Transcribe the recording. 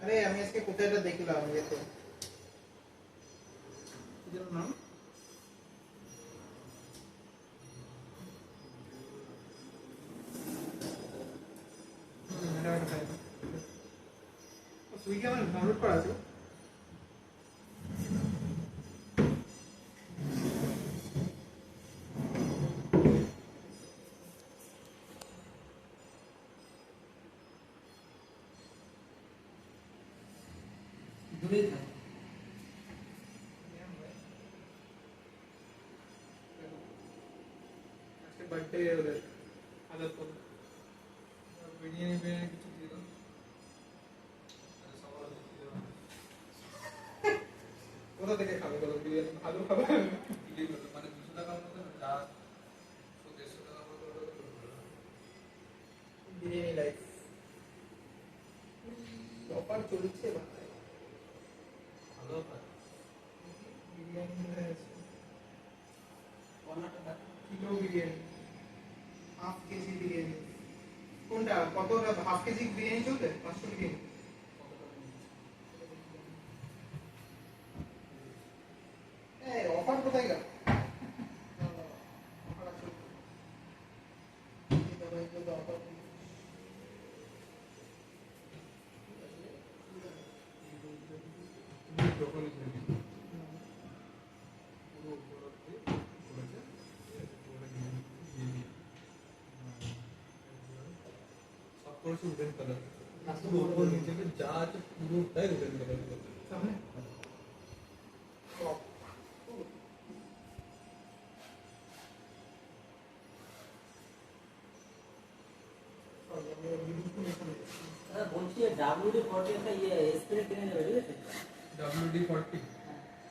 আরে আমি আজকে কোথায় এটা দেখলাম ইয়েতে, কি যেন নাম, সুইগি আমার ডাউনলোড করা আছে। দূরেই থাকে। আজকে বার্থডে ওদের আজাদ কত বিরিয়ানি বিরিয়ানি কিছু দিয়ে দাও। কোথা থেকে খাবে বলো, বিরিয়ানি ভালো খাবে মানে 200 টাকার মতো যা 150 টাকার মতো বিরিয়ানি লাইফ অফার চলছে বাংলায়, ভালো হয়। বিরিয়ানি আছে Karnataka kilo biryani, half KG biryani. কোনটা কত, হাফ কেজি বিরিয়ানি চলবে 500 বিরিয়ানি। এই অফার কোথায় গেল? অফার আছে, এটা ভাই তো অফার উডেন কালার ওপর নিচে যা আছে পুরোটাই উডেন কালার সামনে বলছি WD-40 একটা ইয়ে স্প্রে কিনে নেবে, ঠিক আছে? WD-40